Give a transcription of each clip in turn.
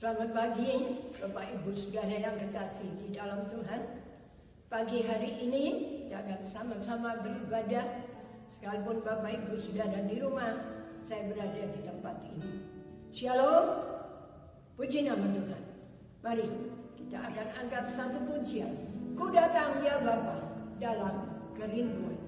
Selamat pagi Bapak Ibu Saudara yang kekasih di dalam Tuhan. Pagi hari ini kita akan sama-sama beribadah. Sekalipun Bapak Ibu Saudara di rumah, saya berada di tempat ini. Shalom, puji nama Tuhan. Mari kita akan angkat satu pujian. Ku datang ya Bapa dalam kerinduan.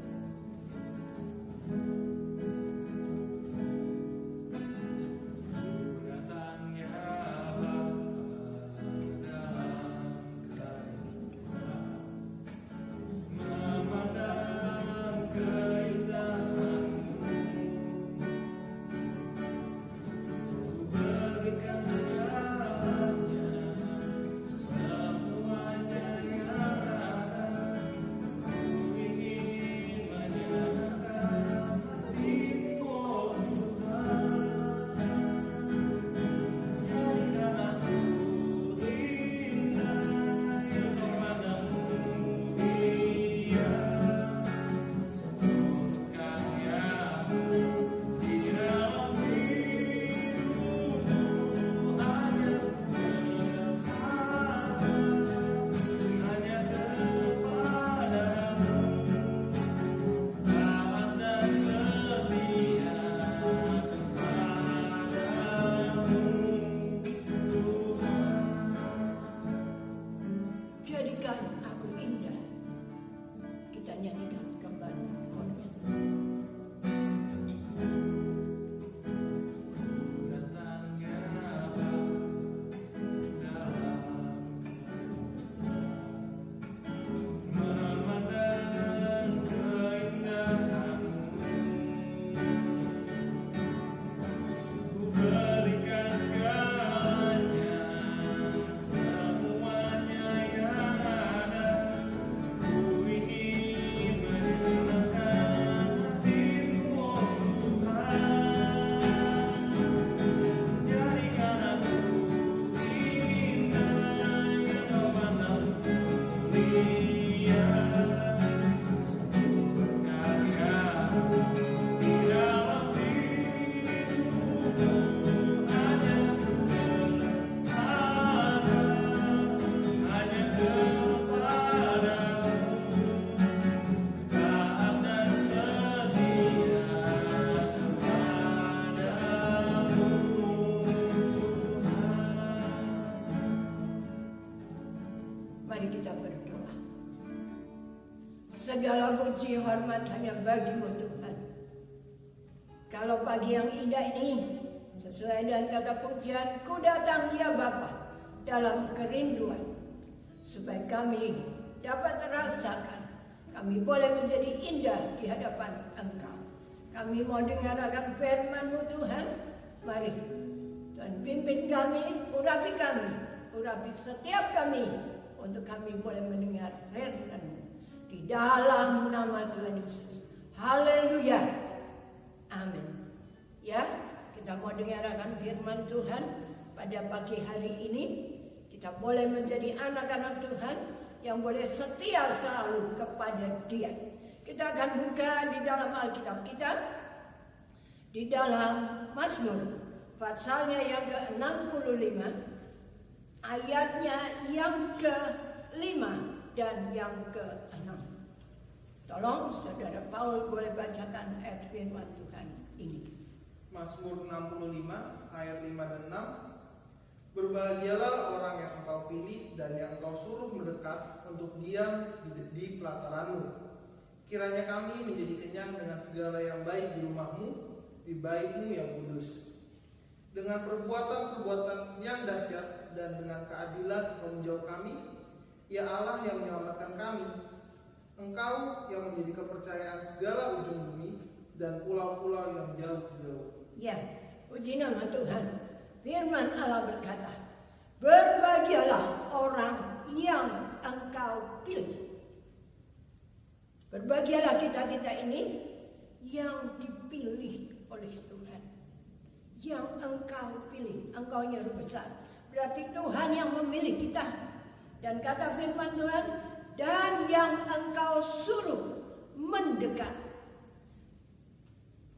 Segala puji hormat hanya bagi-Mu Tuhan. Kalau pagi yang indah ini sesuai dengan kata pujian, ku datang ya Bapa dalam kerinduan, supaya kami dapat merasakan kami boleh menjadi indah di hadapan Engkau. Kami mau dengarkan firman-Mu Tuhan. Mari Tuhan pimpin kami, urapi setiap kami, untuk kami boleh mendengar firman-Mu. Di dalam nama Tuhan Yesus. Haleluya. Amin. Ya, kita mau dengarkan firman Tuhan pada pagi hari ini. Kita boleh menjadi anak-anak Tuhan yang boleh setia selalu kepada Dia. Kita akan buka di dalam Alkitab kita, di dalam Mazmur pasalnya yang ke-65, ayatnya yang ke-5 dan yang ke-6. Tolong Saudara Paul boleh bacakan ayat firman Tuhan ini. Mazmur 65 ayat 5 dan 6. Berbahagialah orang yang Engkau pilih dan yang Engkau suruh mendekat untuk diam di pelataran-Mu. Kiranya kami menjadi kenyang dengan segala yang baik di rumah-Mu, di bait-Mu yang kudus. Dengan perbuatan-perbuatan yang dahsyat dan dengan keadilan Engkau menjauh kami, ya Allah yang menyelamatkan kami. Engkau yang menjadi kepercayaan segala ujung bumi dan pulau-pulau yang jauh-jauh. Ya, puji nama Tuhan. Firman Allah berkata, berbahagialah orang yang Engkau pilih. Berbahagialah kita ini yang dipilih oleh Tuhan, yang Engkau pilih. Engkaunya besar, berarti Tuhan yang memilih kita. Dan kata firman Tuhan, dan yang Engkau suruh mendekat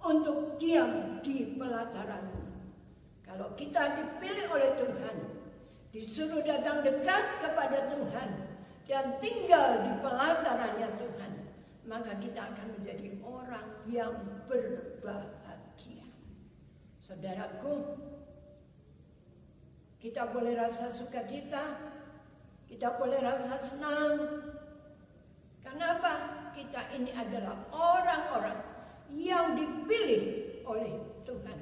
untuk diam di pelataran-Mu. Kalau kita dipilih oleh Tuhan, disuruh datang dekat kepada Tuhan dan tinggal di pelatarannya Tuhan, maka kita akan menjadi orang yang berbahagia. Saudaraku, kita boleh rasa sukacita, kita boleh rasa senang. Kenapa? Kita ini adalah orang-orang yang dipilih oleh Tuhan.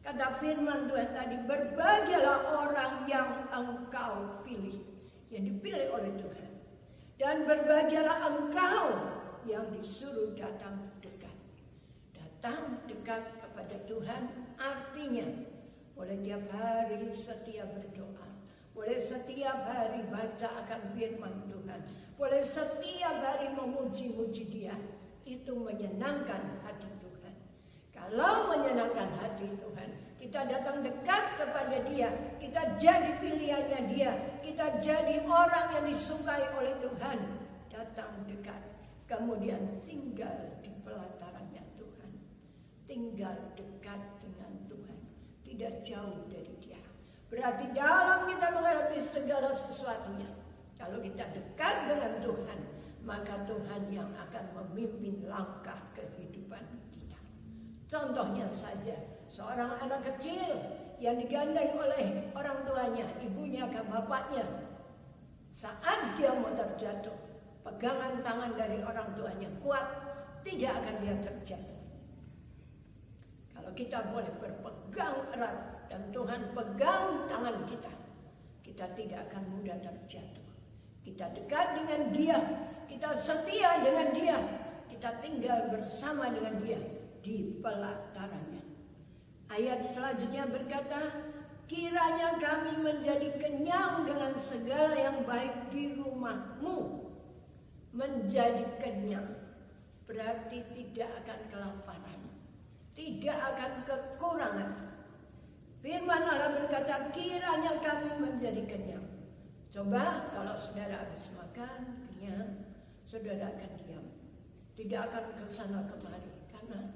Kata firman Tuhan tadi, berbahagialah orang yang engkau pilih, yang dipilih oleh Tuhan. Dan berbahagialah engkau yang disuruh datang dekat. Datang dekat kepada Tuhan artinya boleh tiap hari setia berdoa, boleh setiap hari baca akan firman Tuhan, boleh setiap hari memuji-muji Dia. Itu menyenangkan hati Tuhan. Kalau menyenangkan hati Tuhan, kita datang dekat kepada Dia, kita jadi pilihannya Dia, kita jadi orang yang disukai oleh Tuhan. Datang dekat, kemudian tinggal di pelatarannya Tuhan, tinggal dekat dengan Tuhan, tidak jauh dari Dia. Berarti dalam kita menghadapi segala sesuatunya, kalau kita dekat dengan Tuhan, maka Tuhan yang akan memimpin langkah kehidupan kita. Contohnya saja, seorang anak kecil yang digandeng oleh orang tuanya, ibunya ke bapaknya. Saat dia mau terjatuh, pegangan tangan dari orang tuanya kuat, tidak akan dia terjatuh. Kalau kita boleh berpegang erat dan Tuhan pegang tangan kita, kita tidak akan mudah terjatuh. Kita dekat dengan Dia, kita setia dengan Dia, kita tinggal bersama dengan Dia di pelatarannya. Ayat selanjutnya berkata, kiranya kami menjadi kenyang dengan segala yang baik di rumahmu. Menjadi kenyang berarti tidak akan kelaparan, tidak akan kekurangan. Firman Allah berkata, kiranya kami menjadi kenyang. Coba kalau saudara habis makan kenyang, saudara akan diam, tidak akan ke sana kemari, karena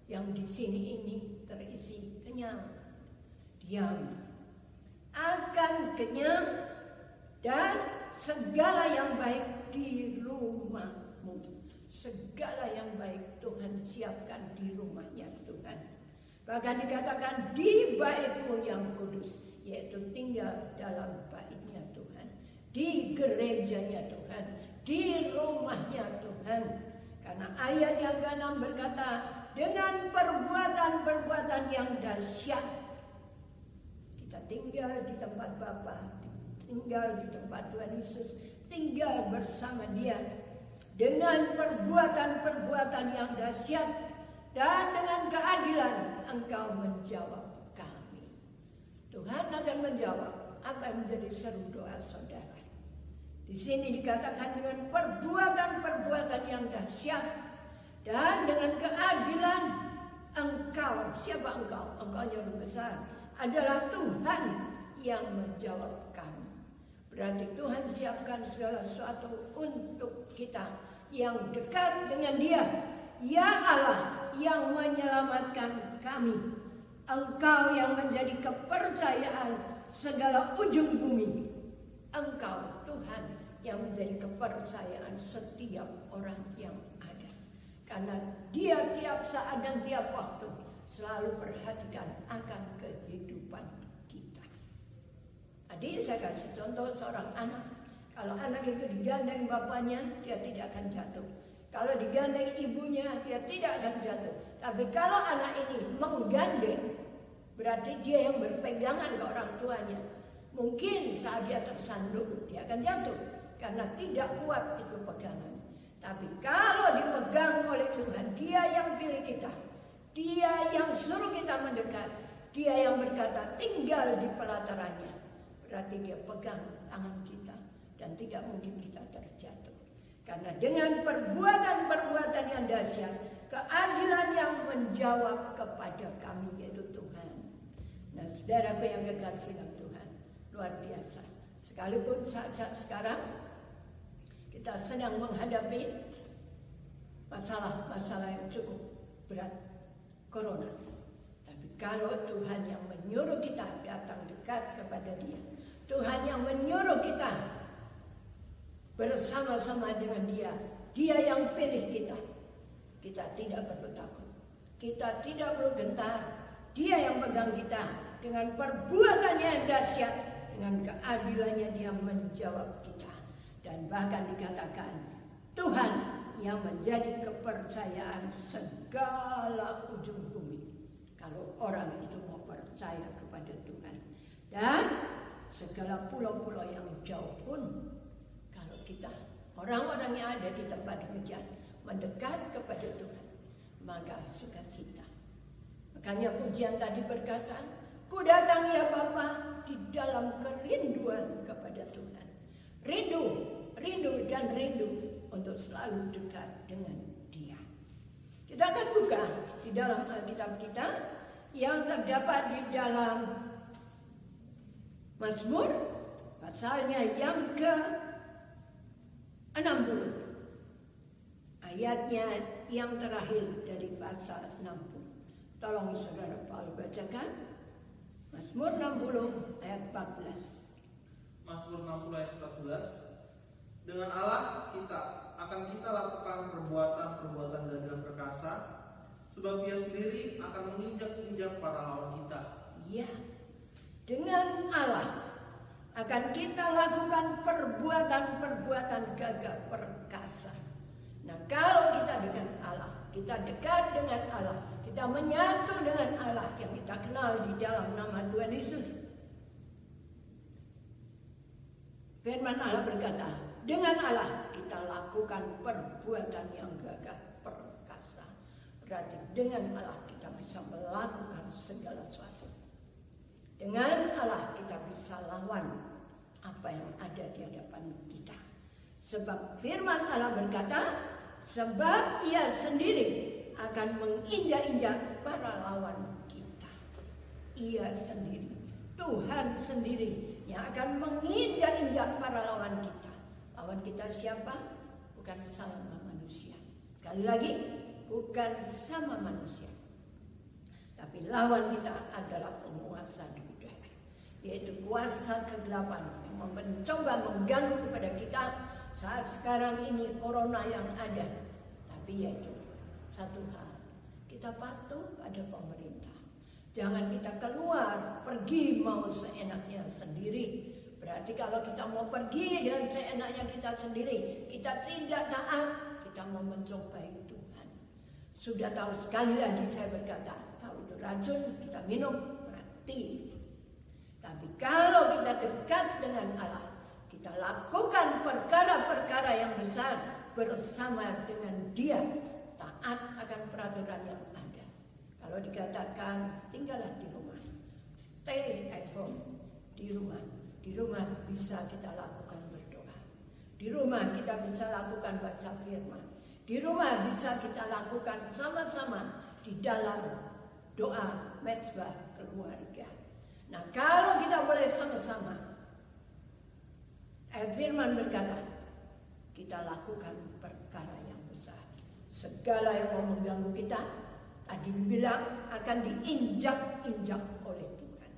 yang di sini ini terisi kenyang. Diam, akan kenyang dan segala yang baik di rumahmu. Segala yang baik Tuhan siapkan di rumahnya Tuhan. Bahkan dikatakan di baitmu yang kudus, yaitu tinggal dalam baitnya Tuhan, di gerejanya Tuhan, di rumahnya Tuhan. Karena ayat yang ke-6 berkata, dengan perbuatan-perbuatan yang dahsyat kita tinggal di tempat Bapa, tinggal di tempat Tuhan Yesus, tinggal bersama Dia dengan perbuatan-perbuatan yang dahsyat, dan dengan keadilan engkau menjawab kami. Tuhan akan menjawab apa yang menjadi seru doa saudara. Di sini dikatakan dengan perbuatan-perbuatan yang dahsyat dan dengan keadilan engkau. Siapa engkau? Engkau yang besar adalah Tuhan yang menjawab kami. Berarti Tuhan siapkan segala sesuatu untuk kita yang dekat dengan Dia. Ya Allah yang menyelamatkan kami, Engkau yang menjadi kepercayaan segala ujung bumi. Engkau Tuhan yang menjadi kepercayaan setiap orang yang ada. Karena Dia tiap saat dan tiap waktu selalu perhatikan akan kehidupan kita. Tadi saya kasih contoh seorang anak. Kalau anak itu digandeng bapaknya, dia tidak akan jatuh. Kalau digandeng ibunya, dia tidak akan jatuh. Tapi kalau anak ini menggandeng, berarti dia yang berpegangan ke orang tuanya. Mungkin saat dia tersandung, dia akan jatuh. Karena tidak kuat itu pegangan. Tapi kalau dipegang oleh Tuhan, Dia yang pilih kita. Dia yang suruh kita mendekat. Dia yang berkata tinggal di pelatarannya. Berarti Dia pegang tangan kita. Dan tidak mungkin kita terjatuh. Karena dengan perbuatan-perbuatan yang dahsyat, keadilan yang menjawab kepada kami, yaitu Tuhan. Nah, saudaraku yang kekasih dalam Tuhan, luar biasa. Sekalipun saat sekarang kita sedang menghadapi masalah-masalah yang cukup berat, corona. Tapi kalau Tuhan yang menyuruh kita datang dekat kepada Dia, Tuhan yang menyuruh kita bersama-sama dengan Dia. Dia yang pilih kita. Kita tidak perlu takut. Kita tidak perlu gentar. Dia yang pegang kita dengan perbuatannya yang dahsyat. Dengan keadilannya Dia menjawab kita. Dan bahkan dikatakan Tuhan yang menjadi kepercayaan segala ujung bumi. Kalau orang itu mau percaya kepada Tuhan. Dan segala pulau-pulau yang jauh pun, kalau kita, orang-orang yang ada di tempat hujan, mendekat kepada Tuhan, maka sukacita. Makanya pujian tadi berkata, ku datang ya Bapa di dalam kerinduan kepada Tuhan. Rindu dan rindu untuk selalu dekat dengan Dia. Kita akan buka di dalam Alkitab kita yang terdapat di dalam Mazmur pasalnya yang ke-60. Ayatnya yang terakhir dari pasal 60. Tolong saudara Paul bacakan. Mazmur 60 ayat 14. Mazmur 60 ayat 14. Dengan Allah akan kita lakukan perbuatan-perbuatan gagah perkasa, sebab Dia sendiri akan menginjak-injak para lawan kita. Iya. Dengan Allah akan kita lakukan perbuatan-perbuatan gagah perkasa. Nah, kalau kita dengan Allah, kita dekat dengan Allah, kita menyatu dengan Allah yang kita kenal di dalam nama Tuhan Yesus. Firman Allah berkata, dengan Allah kita lakukan perbuatan yang gagah perkasa. Berarti dengan Allah kita bisa melakukan segala sesuatu. Dengan Allah kita bisa lawan apa yang ada di hadapan kita. Sebab firman Allah berkata, sebab Ia sendiri akan menginjak-injak para lawan kita. Ia sendiri, Tuhan sendiri yang akan menginjak-injak para lawan kita. Lawan kita siapa? Bukan sama manusia. Sekali lagi, bukan sama manusia. Tapi lawan kita adalah penguasa di udara, yaitu kuasa kegelapan yang mencoba mengganggu kepada kita saat sekarang ini corona yang ada. Tapi yaitu satu hal, kita patuh pada pemerintah. Jangan kita keluar, pergi mau seenaknya sendiri. Berarti kalau kita mau pergi dengan seenaknya kita sendiri, kita tidak taat, kita mau mencobai Tuhan. Sudah tahu, sekali lagi saya berkata, tahu itu racun, kita minum, mati. Tapi kalau kita dekat dengan Allah, kita lakukan perkara-perkara yang besar bersama dengan Dia, taat akan peraturan yang ada. Kalau dikatakan tinggallah di rumah, stay at home, di rumah bisa kita lakukan berdoa. Di rumah kita bisa lakukan baca firman. Di rumah bisa kita lakukan sama-sama di dalam doa mezbah keluarga. Nah, kalau kita boleh sama-sama, firman berkata, kita lakukan perkara yang besar. Segala yang mau mengganggu kita, tadi dibilang akan diinjak-injak oleh Tuhan.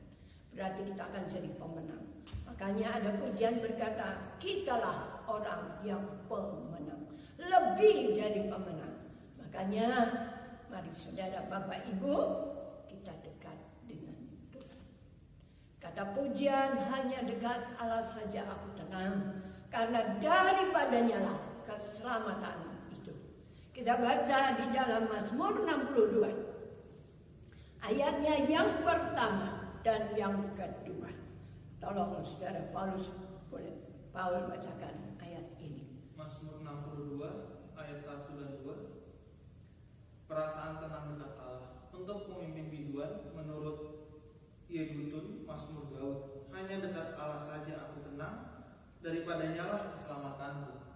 Berarti kita akan jadi pemenang. Makanya ada pujian berkata, kitalah orang yang pemenang. Lebih dari pemenang. Makanya mari saudara Bapak Ibu, kita dekat dengan Tuhan. Kata pujian, hanya dekat Allah saja aku tenang, karena daripadanya lah keselamatan itu. Kita baca di dalam Mazmur 62 ayatnya yang pertama dan yang kedua. Tolong saudara Paulus bacakan ayat ini. Mazmur 62 ayat 1 dan 2. Perasaan tenang dekat Allah. Untuk pemimpin biduan menurut Yedutun Mazmur Daud. Hanya dekat Allah saja aku tenang, daripadanya lah keselamatanku.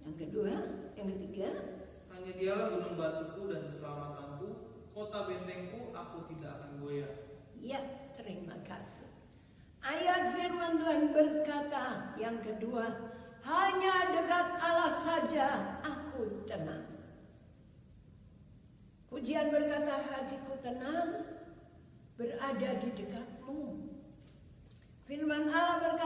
Yang kedua, yang ketiga. Hanya Dialah gunung batuku dan keselamatanku, kota bentengku, aku tidak akan goyah. Ya, terima kasih. Ayat firman Tuhan berkata yang kedua, hanya dekat Allah saja aku tenang. Pujian berkata, hatiku tenang berada di dekatmu. Firman Allah berkata,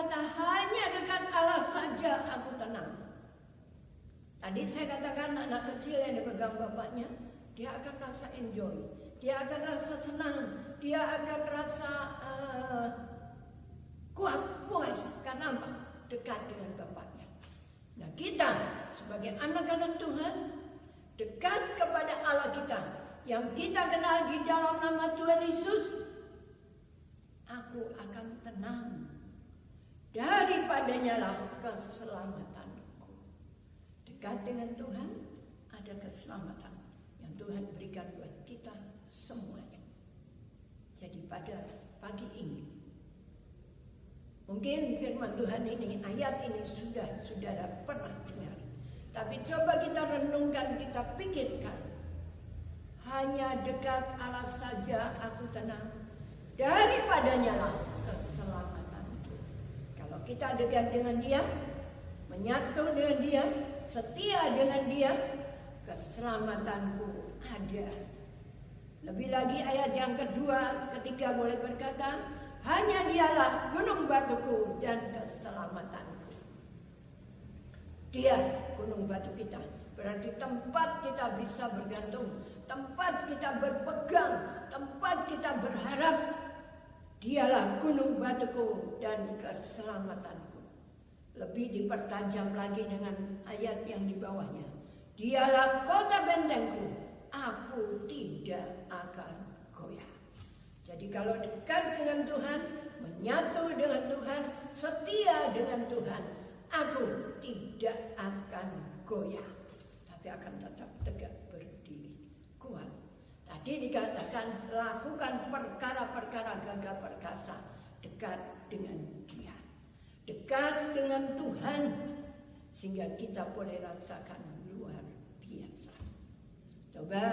Tadi saya katakan anak kecil yang dipegang bapaknya, dia akan rasa enjoy, dia akan rasa senang, dia akan rasa kuat, puas. Karena apa? Dekat dengan bapaknya. Nah, kita sebagai anak-anak Tuhan dekat kepada Allah kita yang kita kenal di dalam nama Tuhan Yesus. Aku akan tenang, daripadanya lah keselamatanku. Dekat dengan Tuhan ada keselamatan yang Tuhan berikan buat kita semuanya. Jadi pada pagi ini, mungkin firman Tuhan ini, ayat ini sudah saudara pernah dengar. Tapi coba kita renungkan, kita pikirkan. Hanya dekat Allah saja aku tenang, daripadanya lah keselamatanku. Kalau kita dekat dengan Dia, menyatu dengan Dia, setia dengan Dia, keselamatanku ada. Lebih lagi ayat yang kedua, ketiga boleh berkata, hanya Dialah gunung batuku dan keselamatanku. Dia gunung batu kita, berarti tempat kita bisa bergantung, tempat kita berpegang, tempat kita berharap. Dialah gunung batuku dan keselamatanku. Lebih dipertajam lagi dengan ayat yang di bawahnya. Dialah kota bentengku, aku tidak akan goyah. Jadi kalau dekat dengan Tuhan, menyatu dengan Tuhan, setia dengan Tuhan, aku tidak akan goyah, tapi akan tetap tegak berdiri, kuat. Tadi dikatakan lakukan perkara-perkara gagah perkasa dekat dengan Dia, dekat dengan Tuhan, sehingga kita boleh rasakan luar biasa. Coba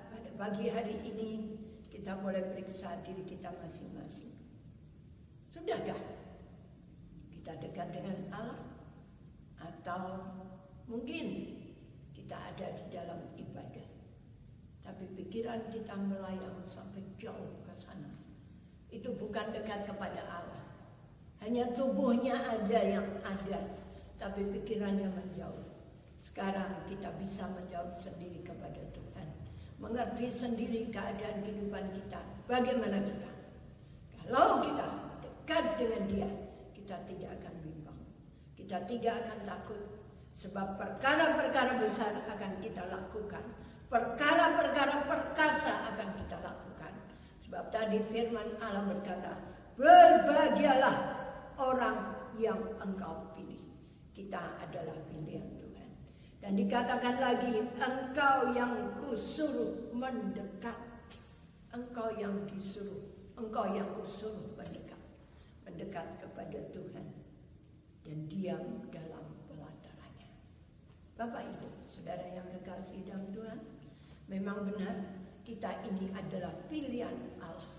pada pagi hari ini kita boleh periksa diri kita masing-masing. Sudahkah kita dekat dengan Allah? Atau mungkin kita ada di dalam ibadah, tapi pikiran kita melayang sampai jauh ke sana. Itu bukan dekat kepada Allah. Hanya tubuhnya aja yang ada, tapi pikirannya menjauh. Sekarang kita bisa menjawab sendiri kepada Tuhan, mengerti sendiri keadaan kehidupan kita. Bagaimana kita? Kalau kita dekat dengan Dia, kita tidak akan bimbang, kita tidak akan takut. Sebab perkara-perkara besar akan kita lakukan, perkara-perkara perkasa akan kita lakukan. Sebab tadi firman Allah berkata, berbahagialah orang yang Engkau pilih. Kita adalah pilihan Tuhan. Dan dikatakan lagi, Engkau yang kusuruh mendekat. Engkau yang disuruh, Engkau yang kusuruh mendekat. Mendekat kepada Tuhan dan diam dalam pelatarannya. Bapak Ibu, saudara yang kekasih dalam Tuhan, memang benar kita ini adalah pilihan Allah.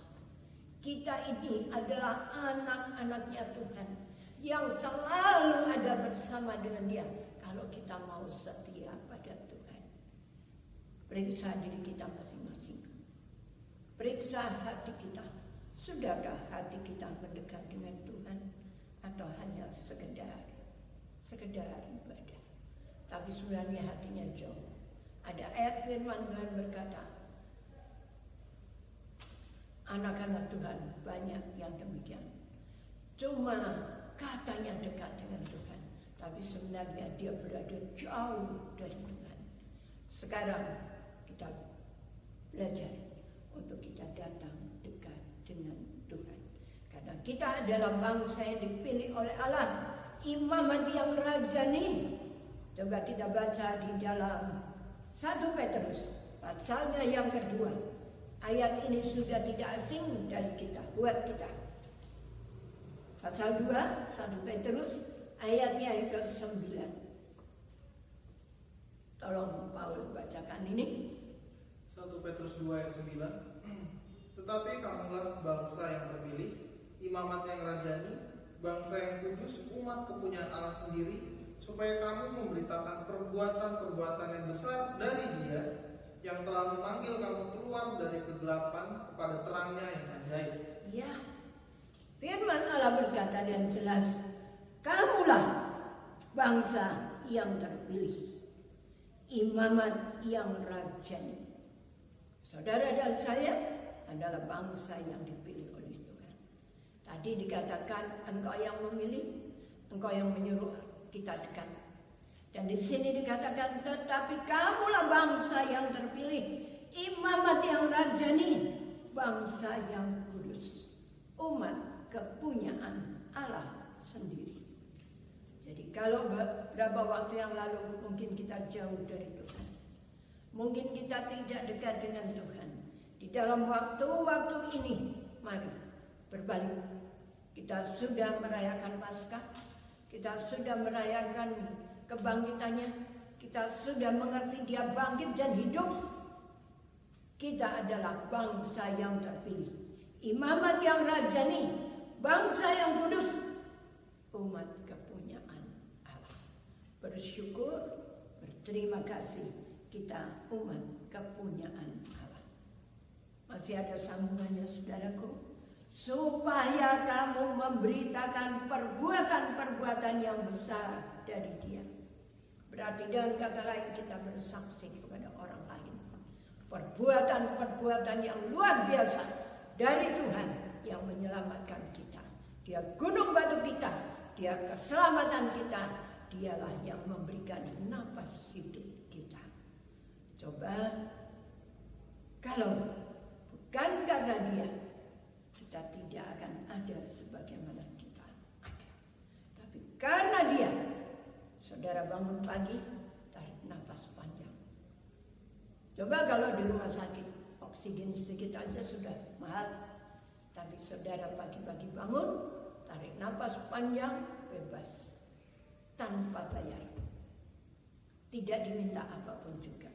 Kita ini adalah anak-anaknya Tuhan yang selalu ada bersama dengan Dia kalau kita mau setia pada Tuhan. Periksa diri kita masing-masing. Periksa hati kita. Sudahkah hati kita mendekat dengan Tuhan atau hanya sekedar ibadah, tapi sebenarnya hatinya jauh? Ada ayat firman Tuhan berkata, anak-anak Tuhan banyak yang demikian, cuma katanya dekat dengan Tuhan, tapi sebenarnya dia berada jauh dari Tuhan. Sekarang kita belajar untuk kita datang dekat dengan Tuhan, karena kita adalah bangsa yang dipilih oleh Allah, imamat yang rajani. Coba kita baca di dalam 1 Petrus pasalnya yang kedua. Ayat ini sudah tidak asing dari kita, buat kita. Pasal 2, 1 Petrus, ayatnya yang ke-9. Tolong Paul bacakan ini. 1 Petrus 2 ayat 9. Tetapi kamulah bangsa yang terpilih, imamat yang rajani, bangsa yang kudus, umat kepunyaan Allah sendiri, supaya kamu memberitakan perbuatan-perbuatan yang besar dari Dia yang telah memanggil kamu keluar dari kegelapan kepada terangnya yang ajaib. Ya, firman Allah berkata dengan jelas, kamulah bangsa yang terpilih. imamat yang rajani. Saudara dan saya adalah bangsa yang dipilih oleh Tuhan. Tadi dikatakan engkau yang memilih, engkau yang menyuruh kita dekat. Dan di sini dikatakan tetapi kamulah bangsa yang terpilih, imamat yang rajani, bangsa yang kudus, umat kepunyaan Allah sendiri. Jadi kalau beberapa waktu yang lalu mungkin kita jauh dari Tuhan, mungkin kita tidak dekat dengan Tuhan, di dalam waktu-waktu ini mari berbalik. Kita sudah merayakan Paskah, kita sudah merayakan kebangkitannya, kita sudah mengerti dia bangkit dan hidup. Kita adalah bangsa yang terpilih, imamat yang rajani, bangsa yang kudus, umat kepunyaan Allah. Bersyukur, berterima kasih, kita umat kepunyaan Allah. Masih ada sambungannya saudaraku. Supaya kamu memberitakan perbuatan-perbuatan yang besar dari dia. Berarti dengan kata lain kita bersaksi kepada orang lain. Perbuatan-perbuatan yang luar biasa dari Tuhan yang menyelamatkan kita. Dia gunung batu kita, dia keselamatan kita, dialah yang memberikan napas hidup kita. Coba kalau bukan karena dia, kita tidak akan ada sebagaimana kita ada. Tapi karena dia, saudara bangun pagi, tarik nafas panjang. Coba kalau di rumah sakit, oksigen sedikit aja sudah mahal. Tapi saudara pagi-pagi bangun, tarik nafas panjang, bebas. Tanpa bayar. Tidak diminta apapun juga.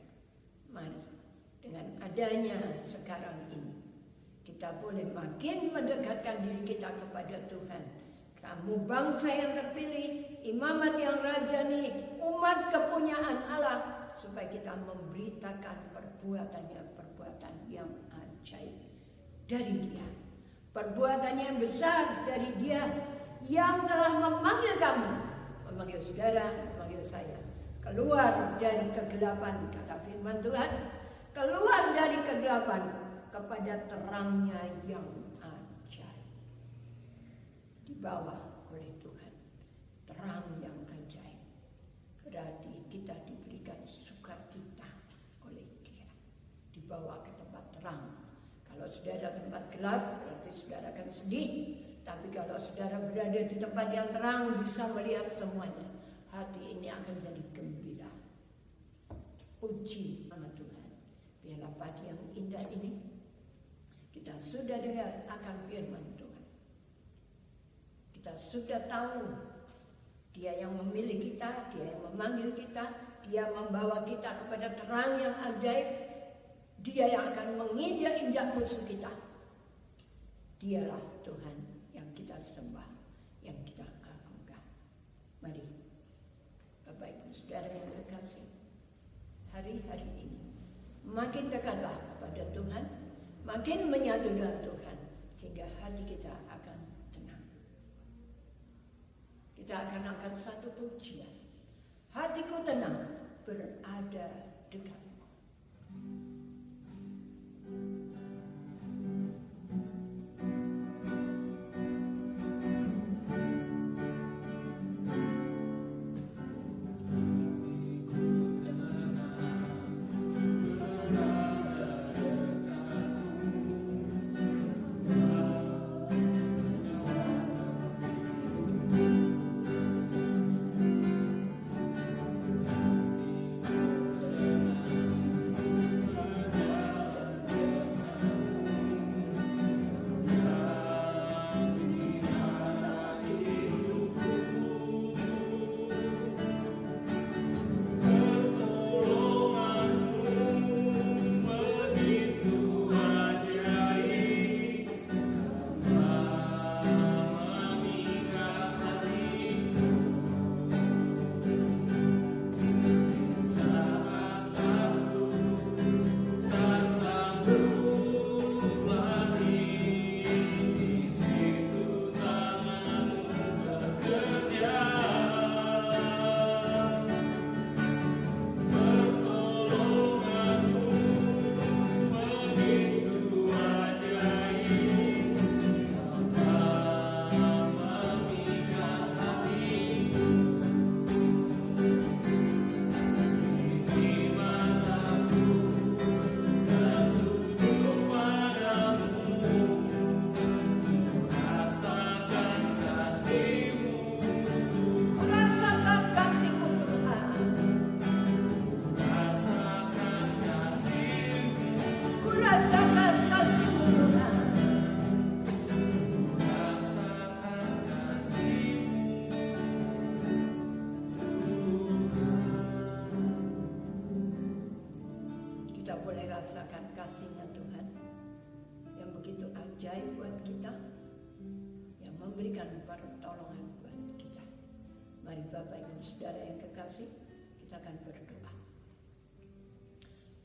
Mari, dengan adanya sekarang ini, kita boleh makin mendekatkan diri kita kepada Tuhan. Kamu bangsa yang terpilih, imamat yang rajani, umat kepunyaan Allah, supaya kita memberitakan perbuatannya, perbuatan yang ajaib dari dia, perbuatan yang besar dari dia yang telah memanggil kamu, memanggil saudara, memanggil saya, keluar dari kegelapan, kata firman Tuhan, keluar dari kegelapan kepada terangnya yang ajaib. Dibawa oleh Tuhan, terang yang ajaib. Berarti kita diberikan sukacita oleh dia. Dibawa ke tempat terang. Kalau saudara tempat gelap, berarti saudara akan sedih. Tapi kalau saudara berada di tempat yang terang, bisa melihat semuanya, hati ini akan jadi gembira. Puji nama Tuhan. Biarlah pagi yang indah ini kita sudah dengar akan firman Tuhan. Kita sudah tahu dia yang memilih kita, dia yang memanggil kita, dia membawa kita kepada terang yang ajaib, dia yang akan menginjak-injak musuh kita. Dialah Tuhan yang kita sembah, yang kita agungkan. Mari, Bapak Ibu Saudara yang terkasih, hari-hari ini makin dekatlah kepada Tuhan, makin menyatu dengan Tuhan, sehingga hati kita akan tenang. Kita akan angkat satu pujian. Hatiku tenang, berada dekat. kasih-Nya Tuhan yang begitu ajaib buat kita, yang memberikan pertolongan buat kita. Mari Bapak Ibu Saudara yang kekasih, kita akan berdoa.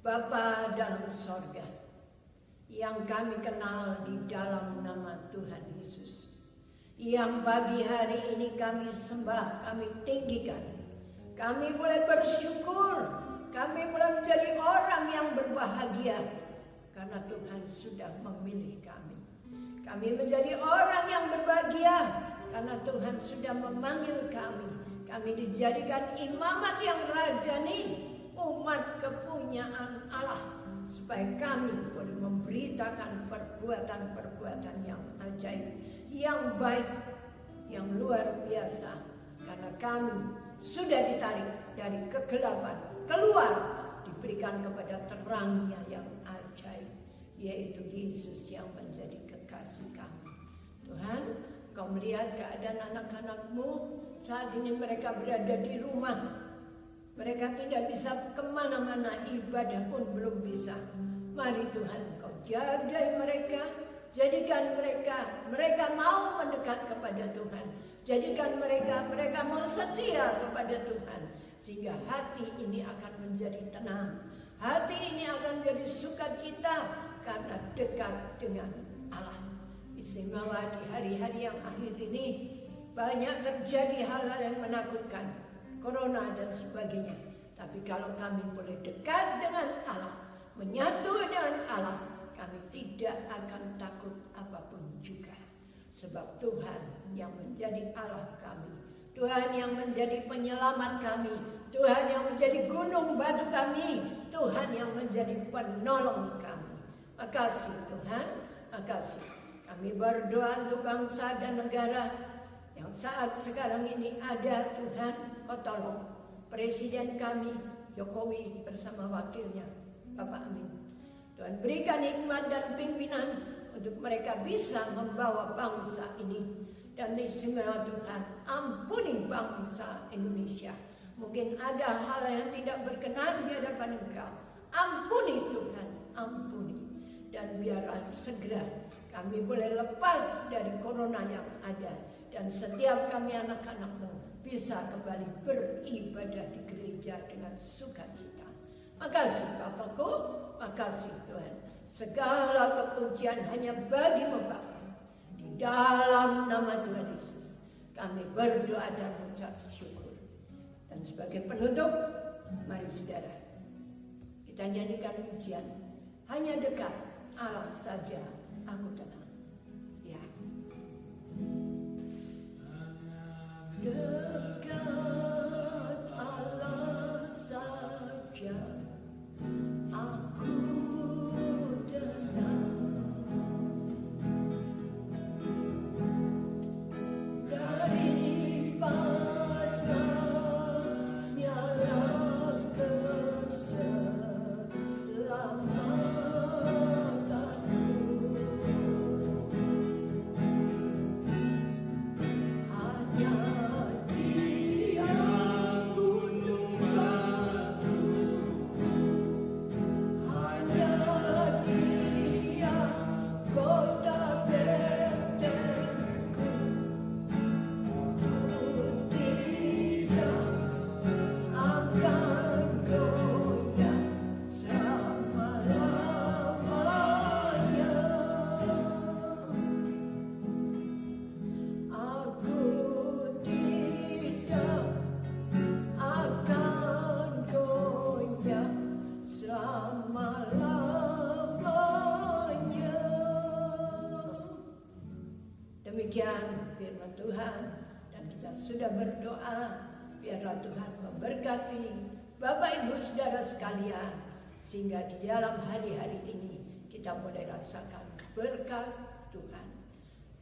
Bapa dalam sorga, yang kami kenal di dalam nama Tuhan Yesus, yang pagi hari ini kami sembah, kami tinggikan, kami boleh bersyukur, kami boleh menjadi orang yang berbahagia karena Tuhan sudah memilih kami. Kami menjadi orang yang berbahagia karena Tuhan sudah memanggil kami. Kami dijadikan imamat yang rajani, umat kepunyaan Allah, supaya kami boleh memberitakan perbuatan-perbuatan yang ajaib, yang baik, yang luar biasa. Karena kami sudah ditarik dari kegelapan, keluar, diberikan kepada terangnya yang ajaib, yaitu Yesus yang menjadi kekasih kami. Tuhan, Kau melihat keadaan anak-anak-Mu saat ini, mereka berada di rumah. Mereka tidak bisa kemana-mana, ibadah pun belum bisa. Mari Tuhan, Kau jagai mereka, jadikan mereka mau mendekat kepada Tuhan. Jadikan mereka mau setia kepada Tuhan. Sehingga hati ini akan menjadi tenang. Hati ini akan menjadi sukacita karena dekat dengan Allah. Istimewa di hari-hari yang akhir ini, banyak terjadi hal-hal yang menakutkan, corona dan sebagainya. Tapi kalau kami boleh dekat dengan Allah, menyatu dengan Allah, kami tidak akan takut apapun juga. Sebab Tuhan yang menjadi Allah kami, Tuhan yang menjadi penyelamat kami, Tuhan yang menjadi gunung batu kami, Tuhan yang menjadi penolong kami. Makasih Tuhan, makasih. Kami berdoa untuk bangsa dan negara yang saat sekarang ini ada. Tuhan, Kau tolong Presiden kami Jokowi bersama wakilnya Bapak Amin. Tuhan, berikan hikmat dan pimpinan untuk mereka bisa membawa bangsa ini. Dan istimewa Tuhan, ampuni bangsa Indonesia. Mungkin ada hal yang tidak berkenan di hadapan Engkau. Ampuni Tuhan, ampuni. Dan biarlah segera kami boleh lepas dari corona yang ada. Dan setiap kami anak-anak-Mu bisa kembali beribadah di gereja dengan sukacita. Makasih Bapakku, makasih Tuhan. Segala kepujian hanya bagi-Mu Bapa. Di dalam nama Tuhan Yesus kami berdoa dan mengucap syukur. Dan sebagai penutup, mari saudara, kita nyanyikan pujian. Hanya dekat Allah saja aku tenang. Ya. Dekat Allah saja aku tenang. Daripada nyala Demikian firman Tuhan, dan kita sudah berdoa. Biarlah Tuhan memberkati Bapak Ibu Saudara sekalian, sehingga di dalam hari-hari ini kita boleh rasakan berkat Tuhan.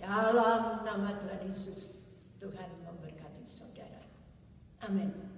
Dalam nama Tuhan Yesus, Tuhan memberkati saudara. Amin.